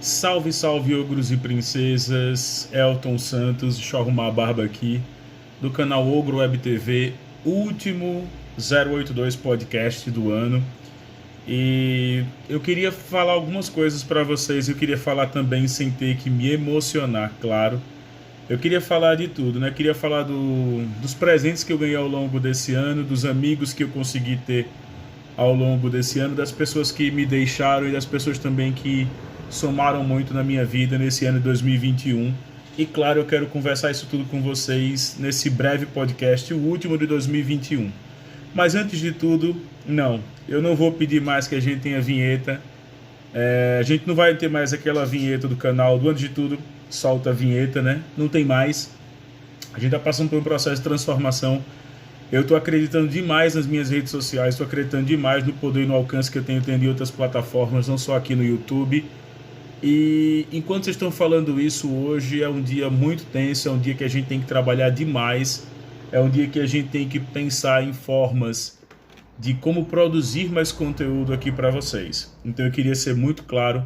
Salve, salve, ogros e princesas, Elton Santos, deixa eu arrumar a barba aqui, do canal Ogro Web TV, último 082 podcast do ano. E eu queria falar algumas coisas para vocês, eu queria falar também sem ter que me emocionar, claro. Eu queria falar de tudo, né? Eu queria falar dos presentes que eu ganhei ao longo desse ano, dos amigos que eu consegui ter ao longo desse ano, das pessoas que me deixaram e das pessoas também que somaram muito na minha vida nesse ano de 2021. E claro, eu quero conversar isso tudo com vocês nesse breve podcast, o último de 2021. Mas antes de tudo, eu não vou pedir mais que a gente tenha vinheta. A gente não vai ter mais aquela vinheta do canal do antes de tudo, solta a vinheta, né? Não tem mais. A gente está passando por um processo de transformação. Eu estou acreditando demais nas minhas redes sociais, estou acreditando demais no poder e no alcance que eu tenho tendo em outras plataformas, não só aqui no YouTube. E enquanto vocês estão falando isso, hoje é um dia muito tenso, é um dia que a gente tem que trabalhar demais, é um dia que a gente tem que pensar em formas de como produzir mais conteúdo aqui para vocês. Então eu queria ser muito claro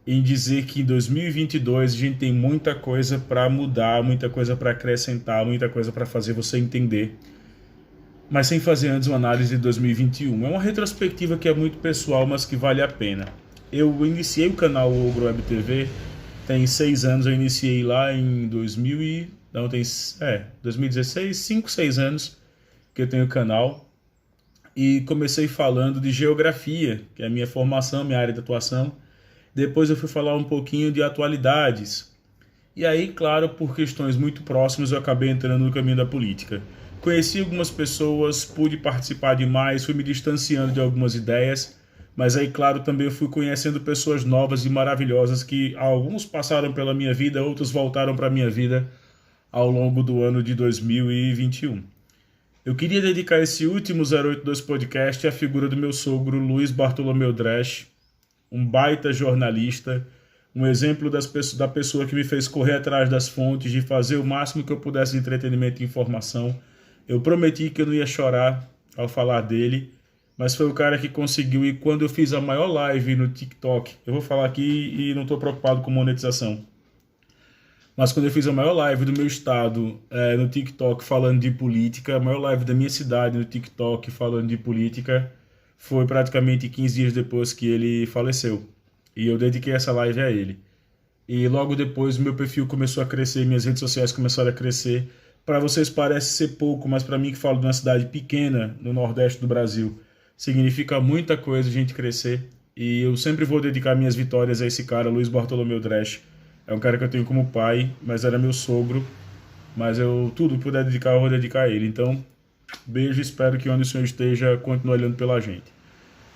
em dizer que em 2022 a gente tem muita coisa para mudar, muita coisa para acrescentar, muita coisa para fazer você entender, mas sem fazer antes uma análise de 2021. É uma retrospectiva que é muito pessoal, mas que vale a pena. Eu iniciei o canal Ogro Web TV, tem 6 anos, eu iniciei lá em 2016, 5, 6 anos que eu tenho o canal, e comecei falando de geografia, que é a minha formação, minha área de atuação. Depois eu fui falar um pouquinho de atualidades, e aí, claro, por questões muito próximas, eu acabei entrando no caminho da política. Conheci algumas pessoas, pude participar de mais, fui me distanciando de algumas ideias, mas aí, claro, também eu fui conhecendo pessoas novas e maravilhosas que alguns passaram pela minha vida, outros voltaram para a minha vida ao longo do ano de 2021. Eu queria dedicar esse último 082 podcast à figura do meu sogro, Luiz Bartolomeu Dresch, um baita jornalista, um exemplo da pessoa que me fez correr atrás das fontes, de fazer o máximo que eu pudesse de entretenimento e informação. Eu prometi que eu não ia chorar ao falar dele, mas foi o cara que conseguiu. E quando eu fiz a maior live no TikTok, eu vou falar aqui e não estou preocupado com monetização, mas quando eu fiz a maior live do meu estado no TikTok falando de política, a maior live da minha cidade no TikTok falando de política, foi praticamente 15 dias depois que ele faleceu. E eu dediquei essa live a ele. E logo depois meu perfil começou a crescer, minhas redes sociais começaram a crescer. Para vocês parece ser pouco, mas para mim que falo de uma cidade pequena no Nordeste do Brasil, significa muita coisa a gente crescer. E eu sempre vou dedicar minhas vitórias a esse cara, Luiz Bartolomeu Dresch. É um cara que eu tenho como pai, mas era meu sogro. Mas eu tudo que puder dedicar, eu vou dedicar a ele. Então, beijo, espero que onde o senhor esteja, continue olhando pela gente.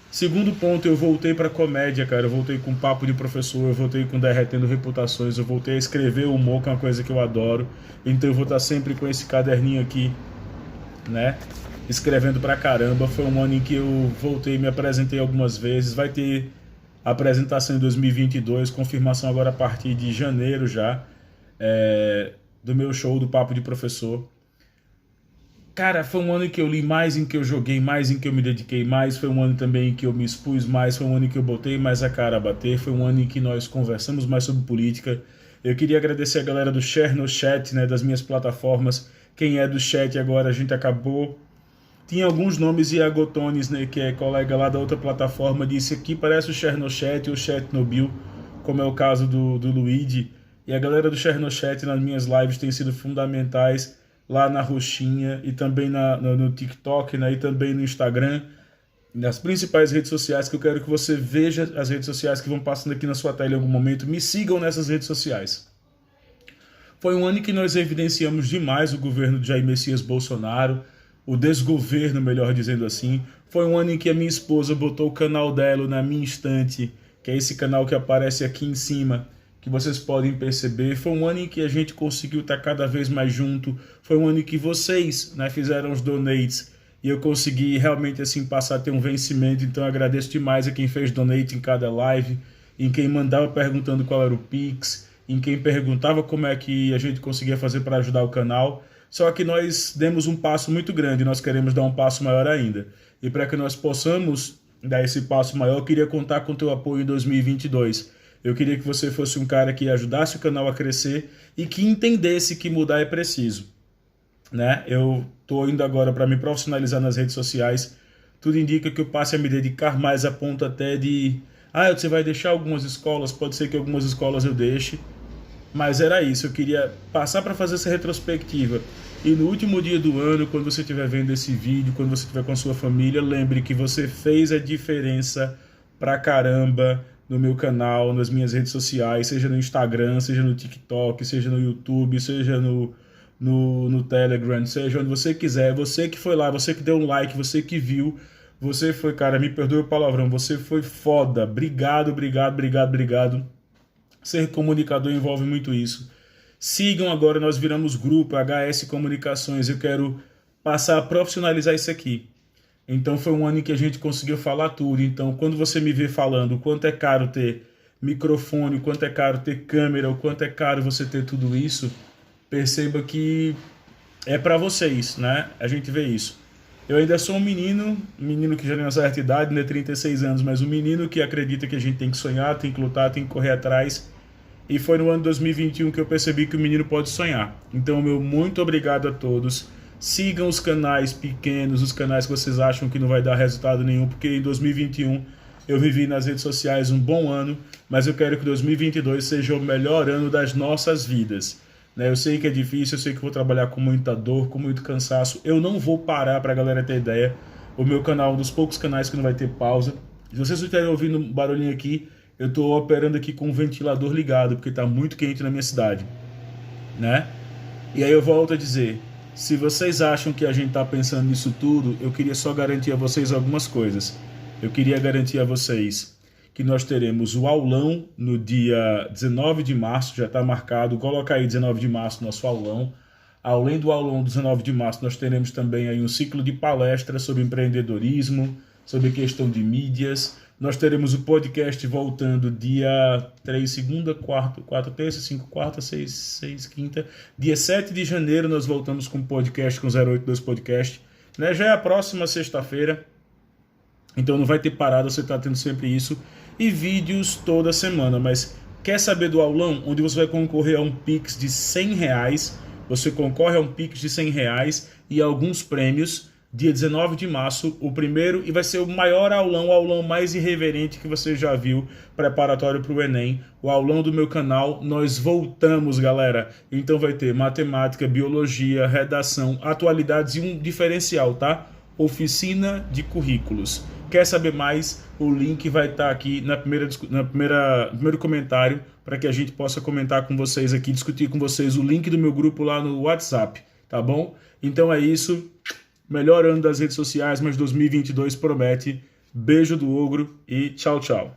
Segundo ponto, eu voltei pra comédia, cara. Eu voltei com papo de professor, eu voltei com derretendo reputações, eu voltei a escrever humor, que é uma coisa que eu adoro. Então eu vou estar sempre com esse caderninho aqui, né? Escrevendo pra caramba. Foi um ano em que eu voltei, me apresentei algumas vezes. Vai ter apresentação em 2022, confirmação agora a partir de janeiro já, do meu show do Papo de Professor. Cara, foi um ano em que eu li mais, em que eu joguei mais, em que eu me dediquei mais. Foi um ano também em que eu me expus mais. Foi um ano em que eu botei mais a cara a bater. Foi um ano em que nós conversamos mais sobre política. Eu queria agradecer a galera do Share no Chat, né, das minhas plataformas. Quem é do chat agora, a gente acabou. Tinha alguns nomes e a Gotones, né, que é colega lá da outra plataforma, disse aqui parece o Share no Chat ou Chatnobil, como é o caso do Luigi. E a galera do Share no Chat nas minhas lives tem sido fundamentais lá na roxinha e também no TikTok, né, e também no Instagram, nas principais redes sociais, que eu quero que você veja as redes sociais que vão passando aqui na sua tela em algum momento. Me sigam nessas redes sociais. Foi um ano em que nós evidenciamos demais o governo de Jair Messias Bolsonaro, o desgoverno, melhor dizendo assim. Foi um ano em que a minha esposa botou o canal dela na minha estante, que é esse canal que aparece aqui em cima, que vocês podem perceber. Foi um ano em que a gente conseguiu estar cada vez mais junto. Foi um ano em que vocês, né, fizeram os donates e eu consegui realmente assim passar a ter um vencimento. Então eu agradeço demais a quem fez donate em cada live, em quem mandava perguntando qual era o Pix, em quem perguntava como é que a gente conseguia fazer para ajudar o canal. Só que nós demos um passo muito grande, nós queremos dar um passo maior ainda. E para que nós possamos dar esse passo maior, eu queria contar com o teu apoio em 2022. Eu queria que você fosse um cara que ajudasse o canal a crescer e que entendesse que mudar é preciso, né? Eu estou indo agora para me profissionalizar nas redes sociais. Tudo indica que eu passe a me dedicar mais, a ponto até de... você vai deixar algumas escolas? Pode ser que algumas escolas eu deixe. Mas era isso, eu queria passar para fazer essa retrospectiva. E no último dia do ano, quando você estiver vendo esse vídeo, quando você estiver com a sua família, lembre que você fez a diferença pra caramba no meu canal, nas minhas redes sociais, seja no Instagram, seja no TikTok, seja no YouTube, seja no Telegram, seja onde você quiser. Você que foi lá, você que deu um like, você que viu, você foi, cara, me perdoe o palavrão, você foi foda. Obrigado, obrigado, obrigado, obrigado. Ser comunicador envolve muito isso. Sigam agora, nós viramos grupo HS Comunicações. Eu quero passar a profissionalizar isso aqui. Então foi um ano em que a gente conseguiu falar tudo. Então quando você me vê falando o quanto é caro ter microfone, o quanto é caro ter câmera, o quanto é caro você ter tudo isso, perceba que é para vocês, né? A gente vê isso. Eu ainda sou um menino que já tem uma certa idade, né, 36 anos, mas um menino que acredita que a gente tem que sonhar, tem que lutar, tem que correr atrás. E foi no ano de 2021 que eu percebi que o menino pode sonhar. Então, meu muito obrigado a todos. Sigam os canais pequenos, os canais que vocês acham que não vai dar resultado nenhum, porque em 2021 eu vivi nas redes sociais um bom ano, mas eu quero que 2022 seja o melhor ano das nossas vidas. Eu sei que é difícil, eu sei que vou trabalhar com muita dor, com muito cansaço. Eu não vou parar para a galera ter ideia. O meu canal é um dos poucos canais que não vai ter pausa. Se vocês estiverem ouvindo um barulhinho aqui, eu estou operando aqui com o ventilador ligado, porque está muito quente na minha cidade, né? E aí eu volto a dizer, se vocês acham que a gente está pensando nisso tudo, eu queria só garantir a vocês algumas coisas. Eu queria garantir a vocês que nós teremos o aulão no dia 19 de março, já está marcado, coloca aí 19 de março nosso aulão. Além do aulão 19 de março, nós teremos também aí um ciclo de palestras sobre empreendedorismo, sobre questão de mídias. Nós teremos o podcast voltando dia 3, segunda, 4, terça, 5, quarta, 6, quinta. Dia 7 de janeiro nós voltamos com o podcast, com o 082 Podcast. Né? Já é a próxima sexta-feira, então não vai ter parada, você está tendo sempre isso. E vídeos toda semana, mas quer saber do aulão? Onde você vai concorrer a um Pix de R$100, você concorre a um Pix de R$100 e alguns prêmios. Dia 19 de março, o primeiro, e vai ser o maior aulão, o aulão mais irreverente que você já viu, preparatório para o Enem, o aulão do meu canal. Nós voltamos, galera. Então vai ter matemática, biologia, redação, atualidades e um diferencial, tá? Oficina de currículos. Quer saber mais? O link vai estar aqui no primeiro comentário, para que a gente possa comentar com vocês aqui, discutir com vocês o link do meu grupo lá no WhatsApp, tá bom? Então é isso. Melhor ano das redes sociais, mas 2022 promete. Beijo do ogro e tchau, tchau.